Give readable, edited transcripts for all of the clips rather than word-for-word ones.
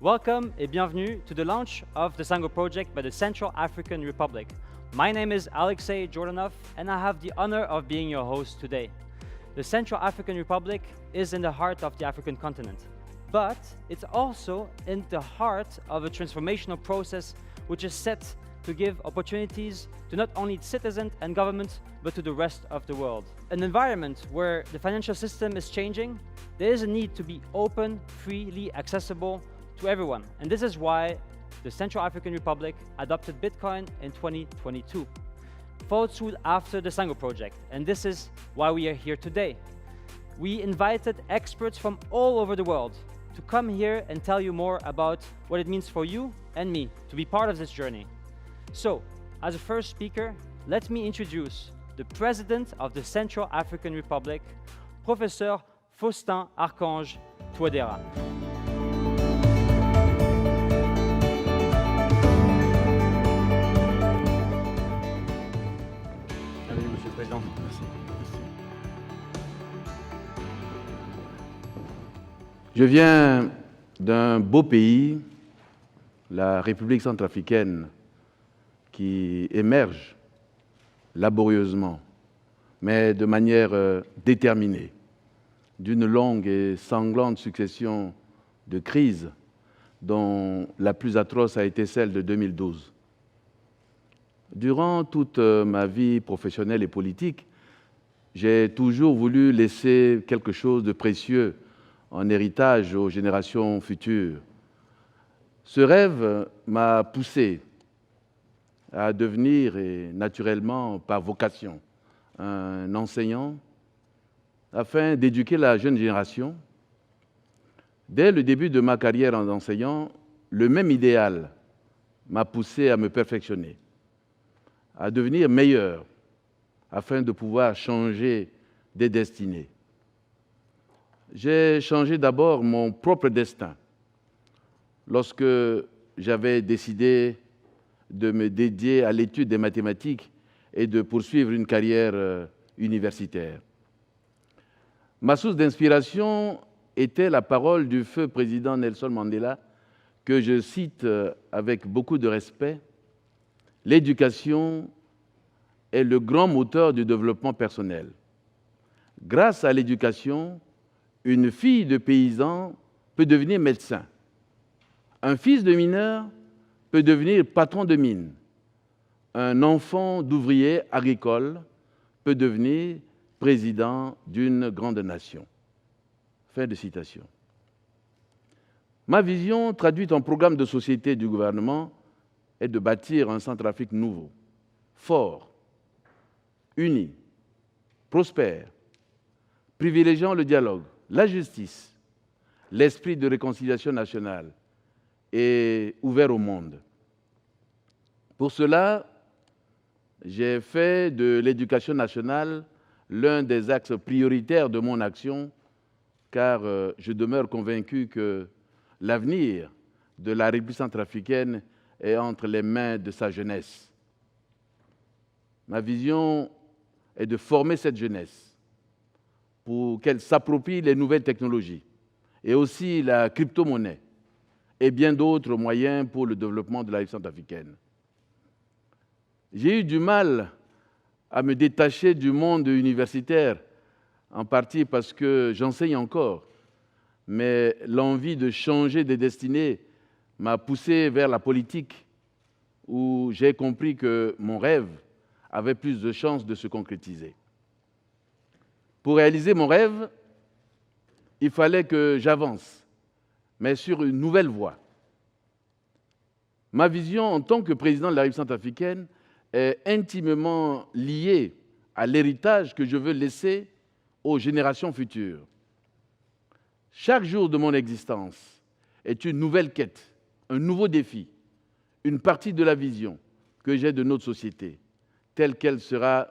Welcome et bienvenue to the launch of the Sango project by the Central African Republic. My name is Alexei Jordanov and I have the honor of being your host today. The Central African Republic is in the heart of the African continent, but it's also in the heart of a transformational process which is set to give opportunities to not only its citizens and governments, but to the rest of the world. An environment where the financial system is changing, there is a need to be open, freely accessible to everyone. And this is why the Central African Republic adopted Bitcoin in 2022, followed soon after the Sango project. And this is why we are here today. We invited experts from all over the world to come here and tell you more about what it means for you and me to be part of this journey. So, as a first speaker, let me introduce the President of the Central African Republic, Professor Faustin Archange Touadéra. Bienvenue, Monsieur le Président. Merci. Je viens d'un beau pays, la République centrafricaine, qui émerge laborieusement, mais de manière déterminée, d'une longue et sanglante succession de crises, dont la plus atroce a été celle de 2012. Durant toute ma vie professionnelle et politique, j'ai toujours voulu laisser quelque chose de précieux en héritage aux générations futures. Ce rêve m'a poussé à devenir, et naturellement par vocation, un enseignant, afin d'éduquer la jeune génération. Dès le début de ma carrière en enseignant, le même idéal m'a poussé à me perfectionner, à devenir meilleur, afin de pouvoir changer des destinées. J'ai changé d'abord mon propre destin lorsque j'avais décidé de me dédier à l'étude des mathématiques et de poursuivre une carrière universitaire. Ma source d'inspiration était la parole du feu président Nelson Mandela, que je cite avec beaucoup de respect. L'éducation est le grand moteur du développement personnel. Grâce à l'éducation, une fille de paysan peut devenir médecin. Un fils de mineur peut devenir patron de mine. Un enfant d'ouvrier agricole peut devenir président d'une grande nation. Fin de citation. Ma vision, traduite en programme de société du gouvernement, est de bâtir un Centrafrique nouveau, fort, uni, prospère, privilégiant le dialogue, la justice, l'esprit de réconciliation nationale et ouvert au monde. Pour cela, j'ai fait de l'éducation nationale l'un des axes prioritaires de mon action, car je demeure convaincu que l'avenir de la République centrafricaine est entre les mains de sa jeunesse. Ma vision est de former cette jeunesse pour qu'elle s'approprie les nouvelles technologies et aussi la crypto-monnaie et bien d'autres moyens pour le développement de la République centrafricaine. J'ai eu du mal à me détacher du monde universitaire, en partie parce que j'enseigne encore, mais l'envie de changer des destinées m'a poussé vers la politique, où j'ai compris que mon rêve avait plus de chances de se concrétiser. Pour réaliser mon rêve, il fallait que j'avance, mais sur une nouvelle voie. Ma vision en tant que président de la République centrafricaine est intimement liée à l'héritage que je veux laisser aux générations futures. Chaque jour de mon existence est une nouvelle quête, un nouveau défi, une partie de la vision que j'ai de notre société, telle qu'elle sera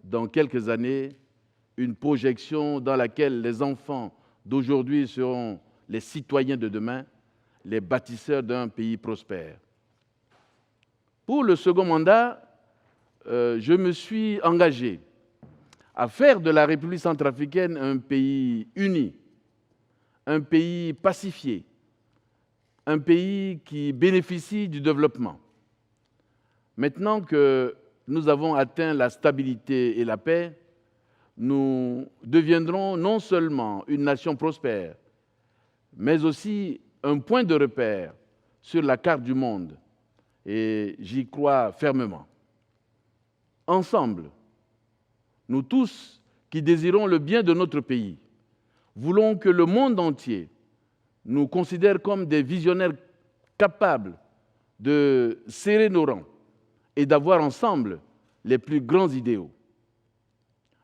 dans quelques années, une projection dans laquelle les enfants d'aujourd'hui seront les citoyens de demain, les bâtisseurs d'un pays prospère. Pour le second mandat, je me suis engagé à faire de la République centrafricaine un pays uni, un pays pacifié, un pays qui bénéficie du développement. Maintenant que nous avons atteint la stabilité et la paix, nous deviendrons non seulement une nation prospère, mais aussi un point de repère sur la carte du monde. Et j'y crois fermement. Ensemble, nous tous qui désirons le bien de notre pays, voulons que le monde entier nous considère comme des visionnaires capables de serrer nos rangs et d'avoir ensemble les plus grands idéaux.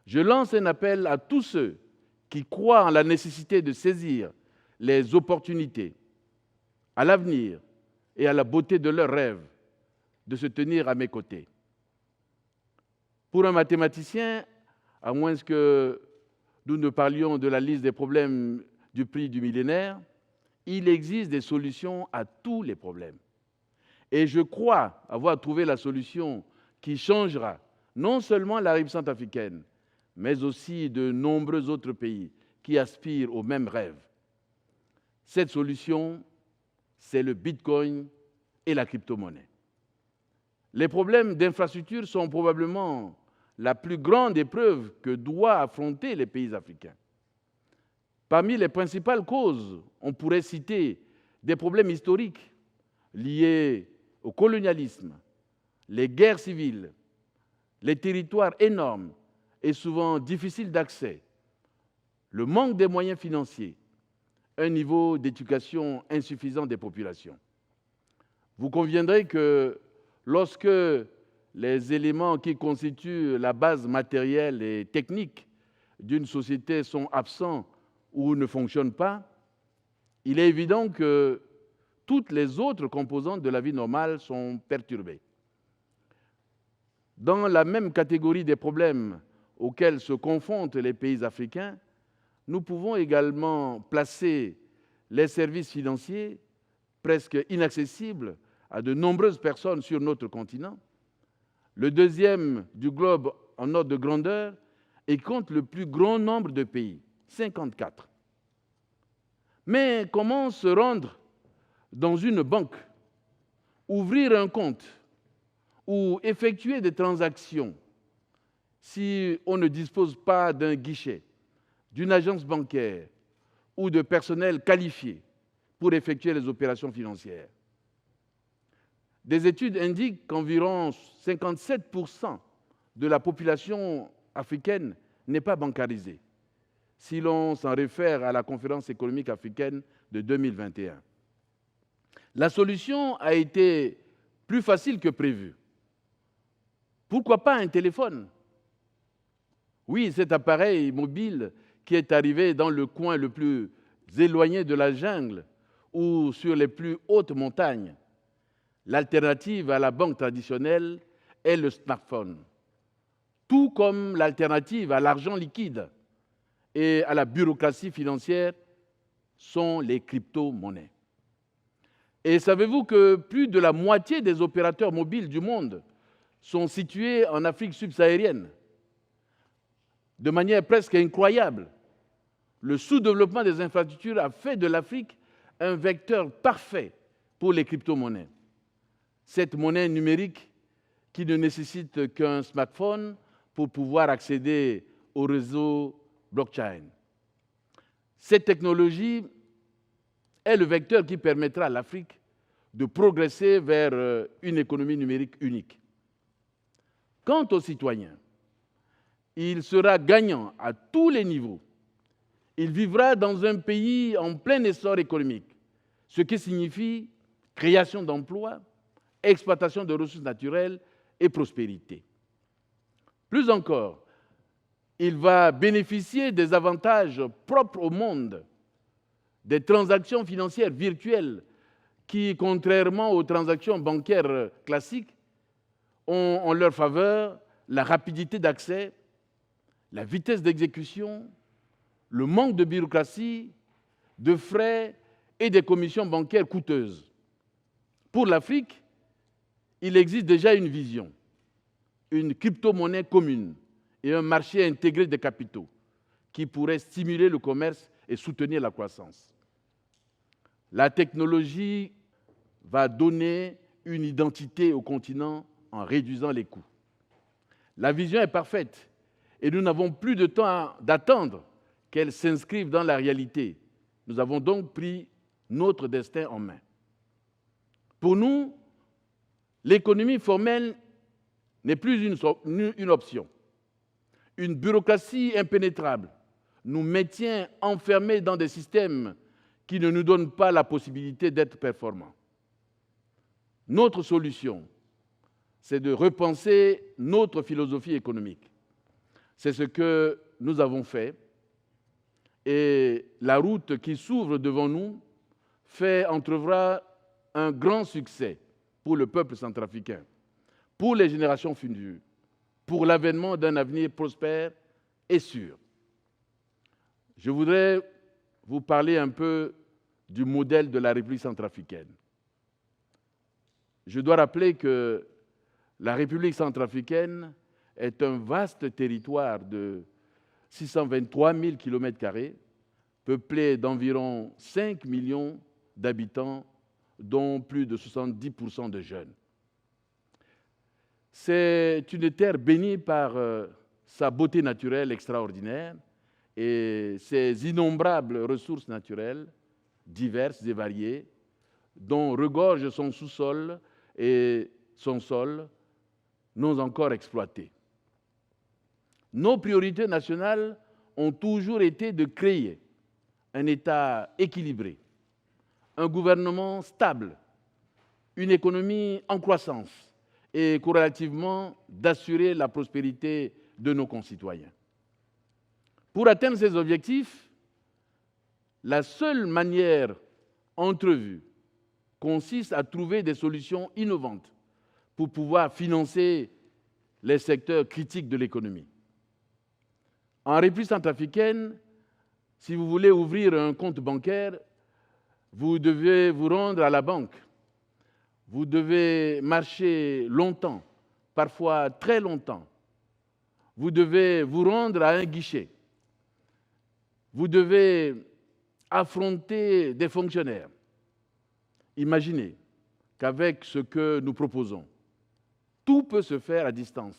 Je lance un appel à tous ceux qui croient en la nécessité de saisir les opportunités, à l'avenir et à la beauté de leurs rêves, de se tenir à mes côtés. Pour un mathématicien, à moins que nous ne parlions de la liste des problèmes du prix du millénaire, il existe des solutions à tous les problèmes. Et je crois avoir trouvé la solution qui changera non seulement la rive centrafricaine, mais aussi de nombreux autres pays qui aspirent aux mêmes rêves. Cette solution, c'est le Bitcoin et la crypto-monnaie. Les problèmes d'infrastructure sont probablement la plus grande épreuve que doivent affronter les pays africains. Parmi les principales causes, on pourrait citer des problèmes historiques liés au colonialisme, les guerres civiles, les territoires énormes et souvent difficiles d'accès, le manque des moyens financiers, un niveau d'éducation insuffisant des populations. Vous conviendrez que lorsque les éléments qui constituent la base matérielle et technique d'une société sont absents ou ne fonctionnent pas, il est évident que toutes les autres composantes de la vie normale sont perturbées. Dans la même catégorie des problèmes auxquels se confrontent les pays africains, nous pouvons également placer les services financiers presque inaccessibles à de nombreuses personnes sur notre continent, le deuxième du globe en ordre de grandeur et compte le plus grand nombre de pays, 54. Mais comment se rendre dans une banque, ouvrir un compte ou effectuer des transactions si on ne dispose pas d'un guichet, d'une agence bancaire ou de personnel qualifié pour effectuer les opérations financières? Des études indiquent qu'environ 57% de la population africaine n'est pas bancarisée, si l'on s'en réfère à la conférence économique africaine de 2021. La solution a été plus facile que prévu. Pourquoi pas un téléphone? Oui, cet appareil mobile qui est arrivé dans le coin le plus éloigné de la jungle ou sur les plus hautes montagnes. L'alternative à la banque traditionnelle est le smartphone, tout comme l'alternative à l'argent liquide et à la bureaucratie financière sont les crypto-monnaies. Et savez-vous que plus de la moitié des opérateurs mobiles du monde sont situés en Afrique subsaharienne? De manière presque incroyable, le sous-développement des infrastructures a fait de l'Afrique un vecteur parfait pour les crypto-monnaies. Cette monnaie numérique qui ne nécessite qu'un smartphone pour pouvoir accéder au réseau blockchain. Cette technologie est le vecteur qui permettra à l'Afrique de progresser vers une économie numérique unique. Quant aux citoyens, il sera gagnant à tous les niveaux. Il vivra dans un pays en plein essor économique, ce qui signifie création d'emplois, exploitation de ressources naturelles et prospérité. Plus encore, il va bénéficier des avantages propres au monde, des transactions financières virtuelles qui, contrairement aux transactions bancaires classiques, ont en leur faveur la rapidité d'accès, la vitesse d'exécution, le manque de bureaucratie, de frais et des commissions bancaires coûteuses. Pour l'Afrique, il existe déjà une vision, une crypto-monnaie commune et un marché intégré des capitaux qui pourrait stimuler le commerce et soutenir la croissance. La technologie va donner une identité au continent en réduisant les coûts. La vision est parfaite et nous n'avons plus de temps d'attendre qu'elle s'inscrive dans la réalité. Nous avons donc pris notre destin en main. Pour nous, l'économie formelle n'est plus une option. Une bureaucratie impénétrable nous maintient enfermés dans des systèmes qui ne nous donnent pas la possibilité d'être performants. Notre solution, c'est de repenser notre philosophie économique. C'est ce que nous avons fait et la route qui s'ouvre devant nous fait entrevoir un grand succès pour le peuple centrafricain, pour les générations futures, pour l'avènement d'un avenir prospère et sûr. Je voudrais vous parler un peu du modèle de la République centrafricaine. Je dois rappeler que la République centrafricaine est un vaste territoire de 623 000 km², peuplé d'environ 5 millions d'habitants, dont plus de 70% de jeunes. C'est une terre bénie par sa beauté naturelle extraordinaire et ses innombrables ressources naturelles, diverses et variées, dont regorge son sous-sol et son sol non encore exploités. Nos priorités nationales ont toujours été de créer un État équilibré, un gouvernement stable, une économie en croissance et corrélativement d'assurer la prospérité de nos concitoyens. Pour atteindre ces objectifs, la seule manière entrevue consiste à trouver des solutions innovantes pour pouvoir financer les secteurs critiques de l'économie. En République centrafricaine, si vous voulez ouvrir un compte bancaire, vous devez vous rendre à la banque. Vous devez marcher longtemps, parfois très longtemps. Vous devez vous rendre à un guichet. Vous devez affronter des fonctionnaires. Imaginez qu'avec ce que nous proposons, tout peut se faire à distance,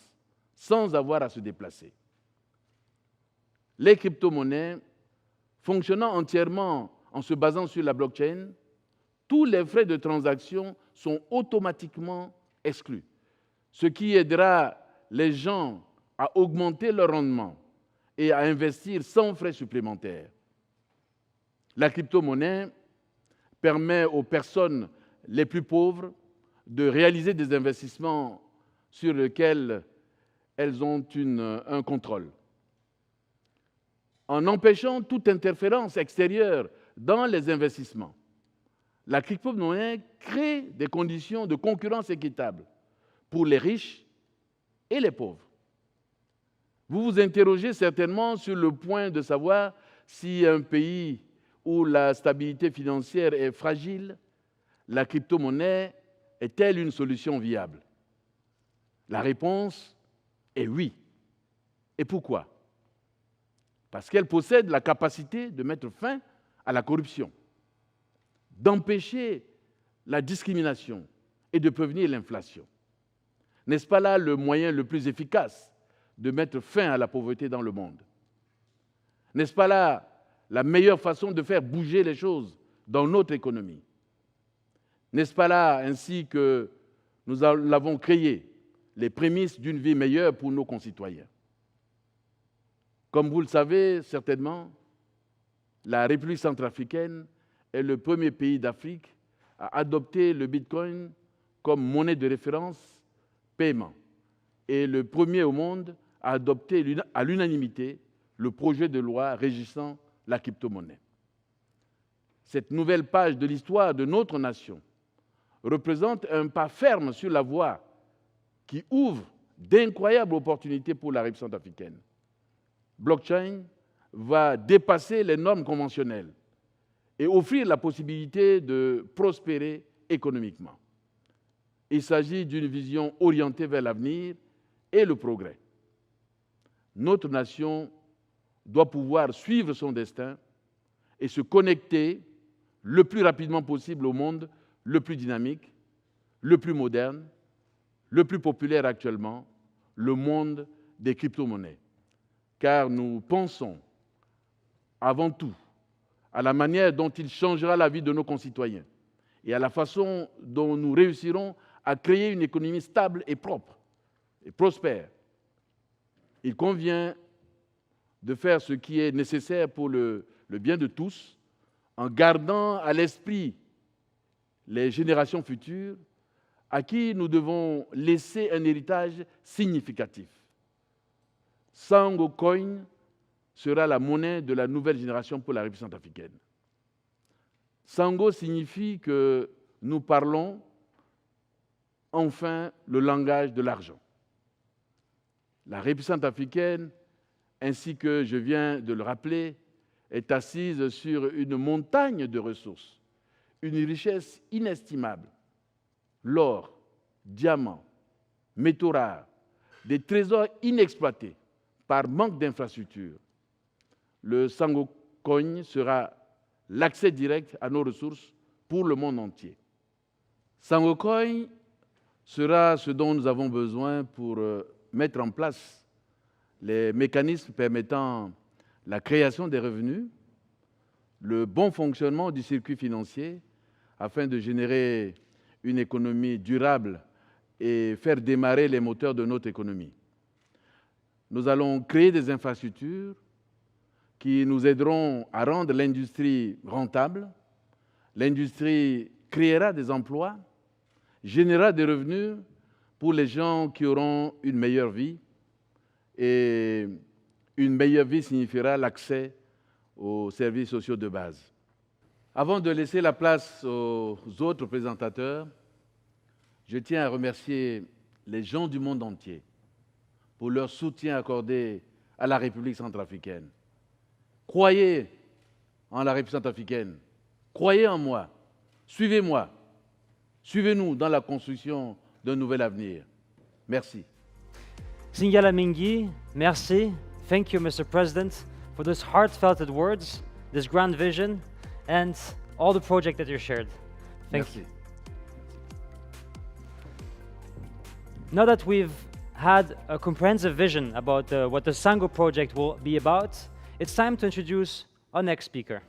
sans avoir à se déplacer. Les crypto-monnaies, fonctionnant entièrement en se basant sur la blockchain, tous les frais de transaction sont automatiquement exclus, ce qui aidera les gens à augmenter leur rendement et à investir sans frais supplémentaires. La crypto-monnaie permet aux personnes les plus pauvres de réaliser des investissements sur lesquels elles ont un contrôle. En empêchant toute interférence extérieure dans les investissements, la crypto-monnaie crée des conditions de concurrence équitable pour les riches et les pauvres. Vous vous interrogez certainement sur le point de savoir si un pays où la stabilité financière est fragile, la crypto-monnaie est-elle une solution viable? La réponse est oui. Et pourquoi? Parce qu'elle possède la capacité de mettre fin à la corruption, d'empêcher la discrimination et de prévenir l'inflation. N'est-ce pas là le moyen le plus efficace de mettre fin à la pauvreté dans le monde? N'est-ce pas là la meilleure façon de faire bouger les choses dans notre économie? N'est-ce pas là ainsi que nous l'avons créé, les prémices d'une vie meilleure pour nos concitoyens? Comme vous le savez certainement, la République centrafricaine est le premier pays d'Afrique à adopter le Bitcoin comme monnaie de référence paiement et le premier au monde à adopter à l'unanimité le projet de loi régissant la crypto-monnaie. Cette nouvelle page de l'histoire de notre nation représente un pas ferme sur la voie qui ouvre d'incroyables opportunités pour la République centrafricaine. Blockchain va dépasser les normes conventionnelles et offrir la possibilité de prospérer économiquement. Il s'agit d'une vision orientée vers l'avenir et le progrès. Notre nation doit pouvoir suivre son destin et se connecter le plus rapidement possible au monde le plus dynamique, le plus moderne, le plus populaire actuellement, le monde des crypto-monnaies. Car nous pensons avant tout à la manière dont il changera la vie de nos concitoyens et à la façon dont nous réussirons à créer une économie stable et propre et prospère. Il convient de faire ce qui est nécessaire pour le bien de tous, en gardant à l'esprit les générations futures à qui nous devons laisser un héritage significatif. Sango Coin sera la monnaie de la nouvelle génération pour la République centrafricaine. Sango signifie que nous parlons enfin le langage de l'argent. La République centrafricaine, ainsi que je viens de le rappeler, est assise sur une montagne de ressources, une richesse inestimable, l'or, diamants, métaux rares, des trésors inexploités par manque d'infrastructures. Le Sango Coin sera l'accès direct à nos ressources pour le monde entier. Sango Coin sera ce dont nous avons besoin pour mettre en place les mécanismes permettant la création des revenus, le bon fonctionnement du circuit financier afin de générer une économie durable et faire démarrer les moteurs de notre économie. Nous allons créer des infrastructures qui nous aideront à rendre l'industrie rentable. L'industrie créera des emplois, générera des revenus pour les gens qui auront une meilleure vie. Et une meilleure vie signifiera l'accès aux services sociaux de base. Avant de laisser la place aux autres présentateurs, je tiens à remercier les gens du monde entier pour leur soutien accordé à la République centrafricaine. Croyez en la République centrafricaine, croyez en moi, suivez-moi, suivez-nous dans la construction d'un nouvel avenir. Merci. Singala Mingi, merci. Thank you, Mr. President, for those heartfelt words, this grand vision, and all the project that you shared. Thank you. Now that we've had a comprehensive vision about what the Sango project will be about, it's time to introduce our next speaker.